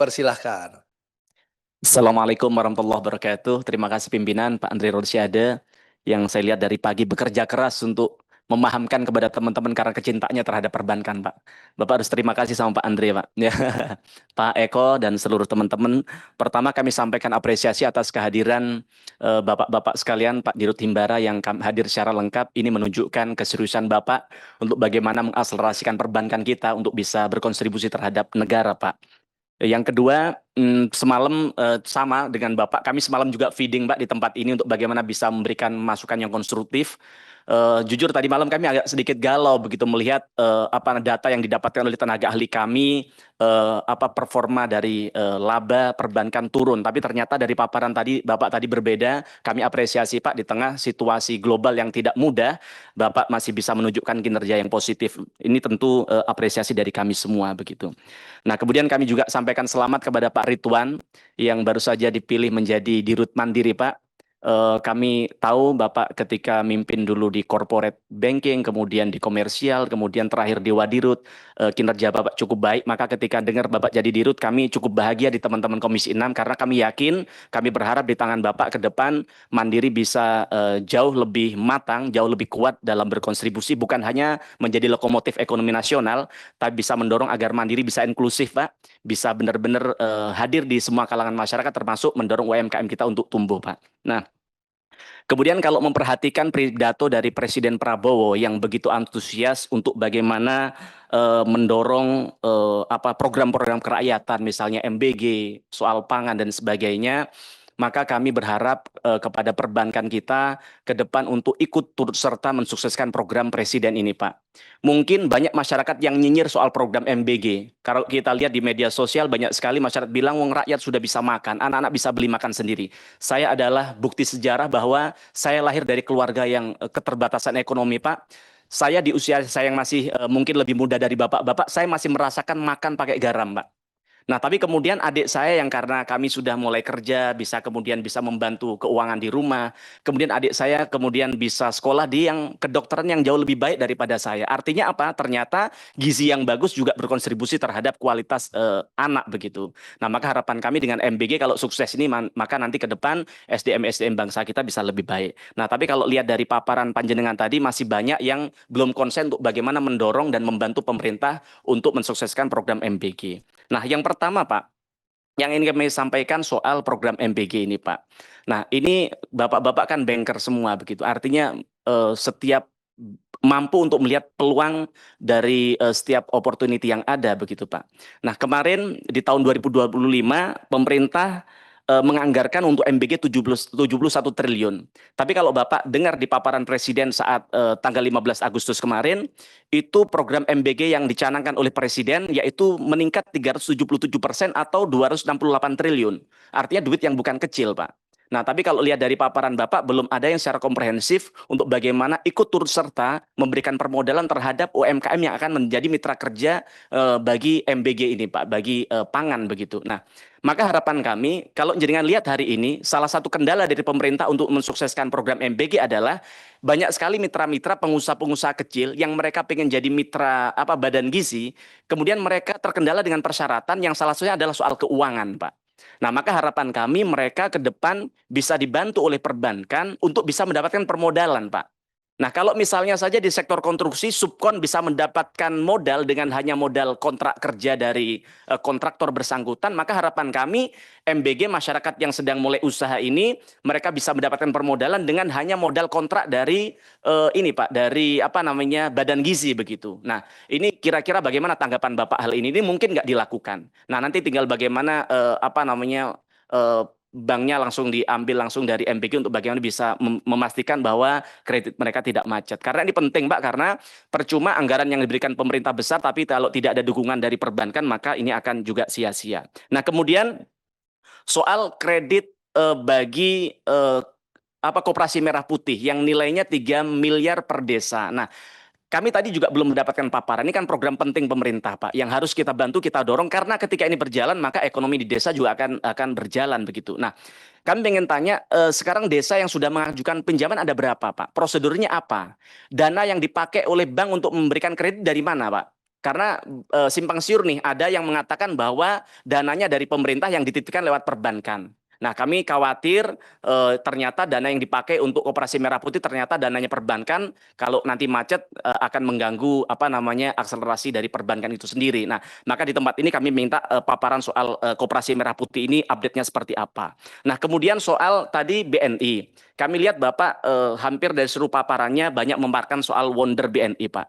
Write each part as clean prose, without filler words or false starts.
dipersilahkan. Assalamualaikum warahmatullahi wabarakatuh. Terima kasih pimpinan Pak Andri Rosiade yang saya lihat dari pagi bekerja keras untuk memahamkan kepada teman-teman karena kecintaannya terhadap perbankan, Pak. Bapak harus terima kasih sama Pak Andri, Pak. Ya. Pak Eko dan seluruh teman-teman. Pertama kami sampaikan apresiasi atas kehadiran Bapak-bapak sekalian, Pak Dirut Himbara yang hadir secara lengkap. Ini menunjukkan keseriusan Bapak untuk bagaimana mengakselerasikan perbankan kita untuk bisa berkontribusi terhadap negara, Pak. Yang kedua, semalam sama dengan Bapak, kami semalam juga feeding Pak di tempat ini untuk bagaimana bisa memberikan masukan yang konstruktif. Jujur tadi malam kami agak sedikit galau begitu melihat apa data yang didapatkan oleh tenaga ahli kami, apa performa dari laba perbankan turun. Tapi ternyata dari paparan tadi Bapak tadi berbeda. Kami apresiasi Pak di tengah situasi global yang tidak mudah, Bapak masih bisa menunjukkan kinerja yang positif. Ini tentu apresiasi dari kami semua begitu. Nah, kemudian kami juga sampaikan selamat kepada Pak Ridwan yang baru saja dipilih menjadi Dirut Mandiri, Pak. Kami tahu Bapak ketika mimpin dulu di corporate banking, kemudian di komersial, kemudian terakhir di Wadirut, kinerja Bapak cukup baik. Maka ketika dengar Bapak jadi Dirut, kami cukup bahagia di teman-teman Komisi 6 karena kami yakin, kami berharap di tangan Bapak ke depan Mandiri bisa jauh lebih matang, jauh lebih kuat dalam berkontribusi, bukan hanya menjadi lokomotif ekonomi nasional, tapi bisa mendorong agar Mandiri bisa inklusif, Pak, bisa benar-benar hadir di semua kalangan masyarakat, termasuk mendorong UMKM kita untuk tumbuh, Pak. Nah, kemudian kalau memperhatikan pidato dari Presiden Prabowo yang begitu antusias untuk bagaimana mendorong apa program-program kerakyatan, misalnya MBG, soal pangan dan sebagainya, maka kami berharap kepada perbankan kita ke depan untuk ikut turut serta mensukseskan program Presiden ini, Pak. Mungkin banyak masyarakat yang nyinyir soal program MBG. Kalau kita lihat di media sosial banyak sekali masyarakat bilang wong rakyat sudah bisa makan, anak-anak bisa beli makan sendiri. Saya adalah bukti sejarah bahwa saya lahir dari keluarga yang keterbatasan ekonomi, Pak. Saya di usia saya yang masih mungkin lebih muda dari bapak-bapak, saya masih merasakan makan pakai garam, Pak. Nah, tapi kemudian adik saya yang karena kami sudah mulai kerja, kemudian bisa membantu keuangan di rumah. Kemudian adik saya kemudian bisa sekolah di yang kedokteran yang jauh lebih baik daripada saya. Artinya apa? Ternyata gizi yang bagus juga berkontribusi terhadap kualitas anak begitu. Nah, maka harapan kami dengan MBG kalau sukses ini, maka nanti ke depan SDM-SDM bangsa kita bisa lebih baik. Nah, tapi kalau lihat dari paparan panjenengan tadi masih banyak yang belum konsen untuk bagaimana mendorong dan membantu pemerintah untuk mensukseskan program MBG. Nah, yang pertama, Pak, yang ingin kami sampaikan soal program MBG ini, Pak. Nah, ini Bapak-Bapak kan banker semua begitu. Artinya setiap mampu untuk melihat peluang dari setiap opportunity yang ada begitu, Pak. Nah, kemarin di tahun 2025 pemerintah menganggarkan untuk MBG 71 triliun. Tapi kalau Bapak dengar di paparan Presiden saat tanggal 15 Agustus kemarin, itu program MBG yang dicanangkan oleh Presiden yaitu meningkat 377% atau 268 triliun. Artinya duit yang bukan kecil, Pak. Nah, tapi kalau lihat dari paparan Bapak, belum ada yang secara komprehensif untuk bagaimana ikut turut serta memberikan permodalan terhadap UMKM yang akan menjadi mitra kerja bagi MBG ini, Pak, bagi pangan begitu. Nah, maka harapan kami, kalau jenengan lihat hari ini, salah satu kendala dari pemerintah untuk mensukseskan program MBG adalah banyak sekali mitra-mitra pengusaha-pengusaha kecil yang mereka pengen jadi mitra apa badan gizi, kemudian mereka terkendala dengan persyaratan yang salah satunya adalah soal keuangan, Pak. Nah, maka harapan kami mereka ke depan bisa dibantu oleh perbankan untuk bisa mendapatkan permodalan, Pak. Nah, kalau misalnya saja di sektor konstruksi, subkon bisa mendapatkan modal dengan hanya modal kontrak kerja dari kontraktor bersangkutan, maka harapan kami MBG masyarakat yang sedang mulai usaha ini, mereka bisa mendapatkan permodalan dengan hanya modal kontrak dari ini, Pak, dari apa namanya badan gizi begitu. Nah, ini kira-kira bagaimana tanggapan Bapak hal ini? Ini mungkin nggak dilakukan. Nah, nanti tinggal bagaimana apa namanya banknya langsung diambil langsung dari MBG untuk bagaimana bisa memastikan bahwa kredit mereka tidak macet. Karena ini penting, Pak, karena percuma anggaran yang diberikan pemerintah besar, tapi kalau tidak ada dukungan dari perbankan, maka ini akan juga sia-sia. Nah, kemudian soal kredit bagi apa koperasi merah putih yang nilainya 3 miliar per desa. Nah, kami tadi juga belum mendapatkan paparan. Ini kan program penting pemerintah, Pak, yang harus kita bantu, kita dorong karena ketika ini berjalan maka ekonomi di desa juga akan berjalan begitu. Nah, kami ingin tanya sekarang desa yang sudah mengajukan pinjaman ada berapa, Pak? Prosedurnya apa? Dana yang dipakai oleh bank untuk memberikan kredit dari mana, Pak? Karena simpang siur nih, ada yang mengatakan bahwa dananya dari pemerintah yang dititipkan lewat perbankan. Nah, kami khawatir ternyata dana yang dipakai untuk operasi Merah Putih ternyata dananya perbankan. Kalau nanti macet akan mengganggu apa namanya akselerasi dari perbankan itu sendiri. Nah, maka di tempat ini kami minta paparan soal Koperasi Merah Putih ini update-nya seperti apa. Nah, kemudian soal tadi BNI. Kami lihat Bapak hampir dari seluruh paparannya banyak memaparkan soal wonder BNI, Pak.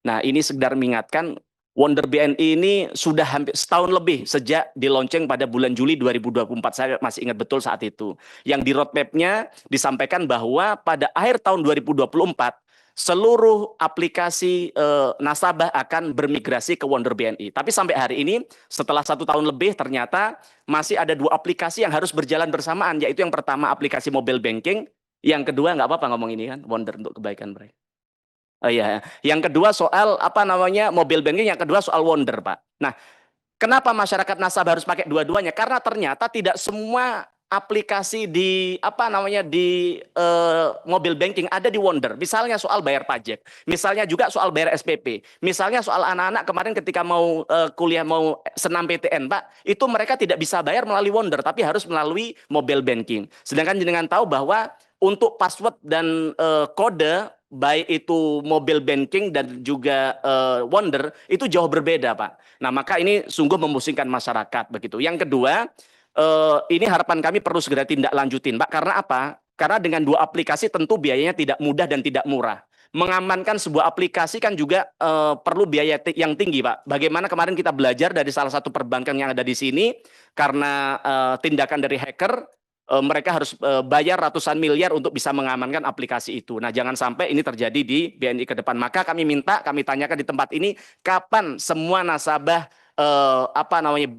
Nah, ini sekedar mengingatkan, Wonder BNI ini sudah hampir setahun lebih sejak dilonceng pada bulan Juli 2024. Saya masih ingat betul saat itu. Yang di roadmap-nya disampaikan bahwa pada akhir tahun 2024, seluruh aplikasi nasabah akan bermigrasi ke Wonder BNI. Tapi sampai hari ini, setelah 1 tahun lebih, ternyata masih ada 2 aplikasi yang harus berjalan bersamaan, yaitu yang pertama aplikasi mobile banking, yang kedua nggak apa-apa ngomong ini kan, Wonder untuk kebaikan mereka. Oh iya, yang kedua soal apa namanya mobil banking, yang kedua soal Wonder, Pak. Nah, kenapa masyarakat nasabah harus pakai dua-duanya? Karena ternyata tidak semua aplikasi di apa namanya di mobil banking ada di Wonder. Misalnya soal bayar pajak, misalnya juga soal bayar SPP, misalnya soal anak-anak kemarin ketika mau kuliah mau senam PTN, Pak, itu mereka tidak bisa bayar melalui Wonder, tapi harus melalui mobile banking. Sedangkan jenengan tahu bahwa untuk password dan kode baik itu mobile banking dan juga Wonder itu jauh berbeda, Pak. Nah, maka ini sungguh memusingkan masyarakat begitu. Yang kedua, ini harapan kami perlu segera tindak lanjutin, Pak. Karena apa? Karena dengan 2 aplikasi tentu biayanya tidak mudah dan tidak murah. Mengamankan sebuah aplikasi kan juga perlu biaya yang tinggi, Pak. Bagaimana kemarin kita belajar dari salah satu perbankan yang ada di sini, karena tindakan dari hacker, mereka harus bayar ratusan miliar untuk bisa mengamankan aplikasi itu. Nah, jangan sampai ini terjadi di BNI ke depan. Maka kami minta, kami tanyakan di tempat ini, kapan semua nasabah apa namanya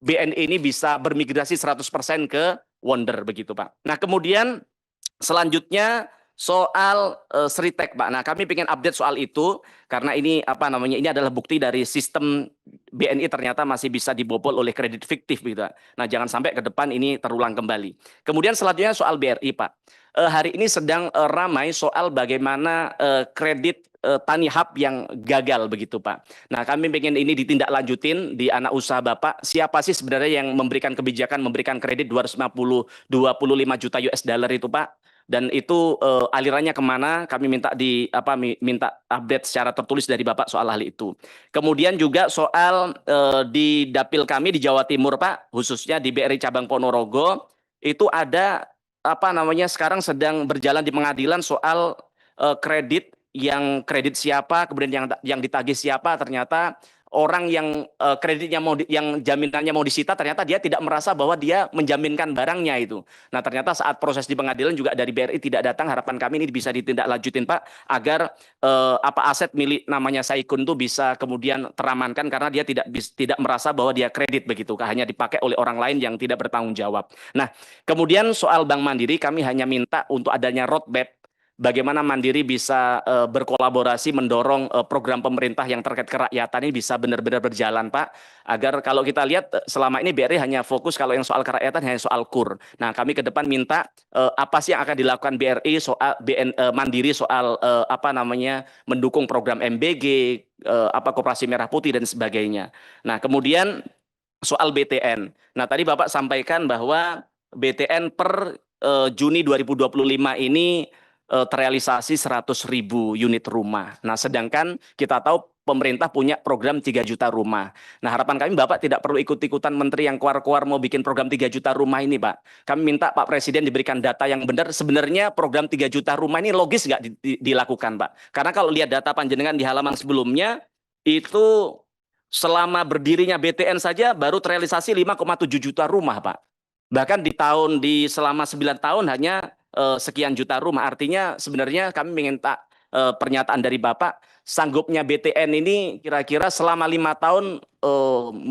BNI ini bisa bermigrasi 100% ke Wonder begitu, Pak. Nah, kemudian selanjutnya soal Sritek, Pak. Nah, kami ingin update soal itu karena ini apa namanya ini adalah bukti dari sistem BNI ternyata masih bisa dibobol oleh kredit fiktif gitu. Nah, jangan sampai ke depan ini terulang kembali. Kemudian selanjutnya soal BRI, Pak. Hari ini sedang ramai soal bagaimana kredit Tani Hub yang gagal begitu, Pak. Nah, kami ingin ini ditindaklanjutin di anak usaha Bapak. Siapa sih sebenarnya yang memberikan kebijakan memberikan kredit 225 juta US dollar itu, Pak? Dan itu alirannya kemana? Kami minta minta update secara tertulis dari Bapak soal hal itu. Kemudian juga soal di dapil kami di Jawa Timur, Pak, khususnya di BRI cabang Ponorogo, itu ada apa namanya sekarang sedang berjalan di pengadilan soal kredit siapa, kemudian yang ditagih siapa, ternyata orang yang kreditnya yang jaminannya mau disita, ternyata dia tidak merasa bahwa dia menjaminkan barangnya itu. Nah, ternyata saat proses di pengadilan juga dari BRI tidak datang. Harapan kami ini bisa ditindaklanjutin, Pak, agar aset milik namanya Saikun itu bisa kemudian teramankan karena dia tidak merasa bahwa dia kredit begitu, hanya dipakai oleh orang lain yang tidak bertanggung jawab. Nah, kemudian soal Bank Mandiri kami hanya minta untuk adanya roadmap bagaimana Mandiri bisa berkolaborasi mendorong program pemerintah yang terkait kerakyatan ini bisa benar-benar berjalan, Pak. Agar kalau kita lihat selama ini BRI hanya fokus kalau yang soal kerakyatan hanya soal KUR. Nah, kami ke depan minta apa sih yang akan dilakukan BRI soal Mandiri soal apa namanya mendukung program MBG, Koperasi Merah Putih dan sebagainya. Nah, kemudian soal BTN. Nah, tadi Bapak sampaikan bahwa BTN per Juni 2025 ini terrealisasi 100.000 unit rumah. Nah, sedangkan kita tahu pemerintah punya program 3 juta rumah. Nah, harapan kami Bapak tidak perlu ikut-ikutan menteri yang keluar-keluar mau bikin program 3 juta rumah ini, Pak. Kami minta Pak Presiden diberikan data yang benar. Sebenarnya program 3 juta rumah ini logis nggak dilakukan, Pak? Karena kalau lihat data panjenengan di halaman sebelumnya, itu selama berdirinya BTN saja baru terrealisasi 5,7 juta rumah, Pak. Bahkan di selama 9 tahun hanya sekian juta rumah. Artinya sebenarnya kami minta pernyataan dari Bapak, sanggupnya BTN ini kira-kira selama 5 tahun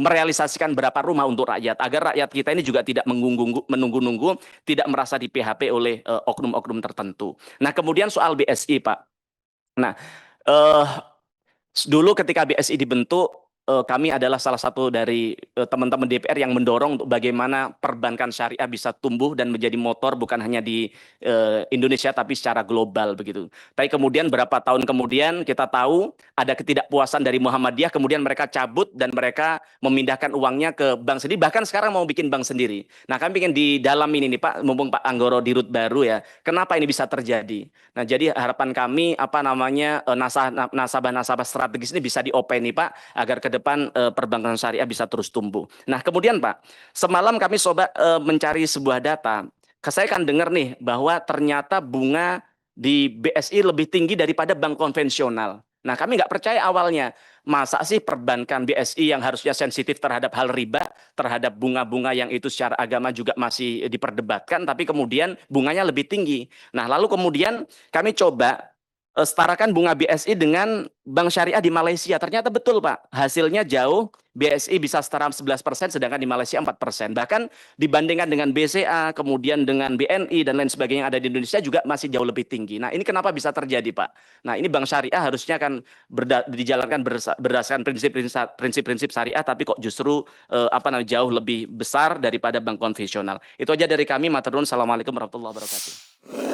merealisasikan berapa rumah untuk rakyat, agar rakyat kita ini juga tidak menunggu-nunggu, tidak merasa di PHP oleh oknum-oknum tertentu. Nah, kemudian soal BSI, Pak. Nah, dulu ketika BSI dibentuk, kami adalah salah satu dari teman-teman DPR yang mendorong untuk bagaimana perbankan syariah bisa tumbuh dan menjadi motor bukan hanya di Indonesia tapi secara global begitu. Tapi kemudian berapa tahun kemudian kita tahu ada ketidakpuasan dari Muhammadiyah, kemudian mereka cabut dan mereka memindahkan uangnya ke bank sendiri, bahkan sekarang mau bikin bank sendiri. Nah, kami ingin di dalam ini nih Pak, mumpung Pak Anggoro di Rut baru ya, kenapa ini bisa terjadi? Nah, jadi harapan kami apa namanya nasabah-nasabah strategis ini bisa diopeni Pak, agar ke depan perbankan syariah bisa terus tumbuh. Nah, kemudian Pak, semalam kami coba mencari sebuah data. Saya kan dengar nih bahwa ternyata bunga di BSI lebih tinggi daripada bank konvensional. Nah, kami nggak percaya awalnya. Masa sih perbankan BSI yang harusnya sensitif terhadap hal riba, terhadap bunga-bunga yang itu secara agama juga masih diperdebatkan, tapi kemudian bunganya lebih tinggi. Nah, lalu kemudian kami coba setarakan bunga BSI dengan bank syariah di Malaysia. Ternyata betul Pak, hasilnya jauh. BSI bisa setara 11%, sedangkan di Malaysia 4%. Bahkan dibandingkan dengan BCA, kemudian dengan BNI, dan lain sebagainya yang ada di Indonesia juga masih jauh lebih tinggi. Nah, ini kenapa bisa terjadi Pak? Nah, ini bank syariah harusnya kan dijalankan berdasarkan prinsip-prinsip syariah, tapi kok justru jauh lebih besar daripada bank konvensional. Itu aja dari kami. Matur nuwun. Assalamualaikum warahmatullahi wabarakatuh.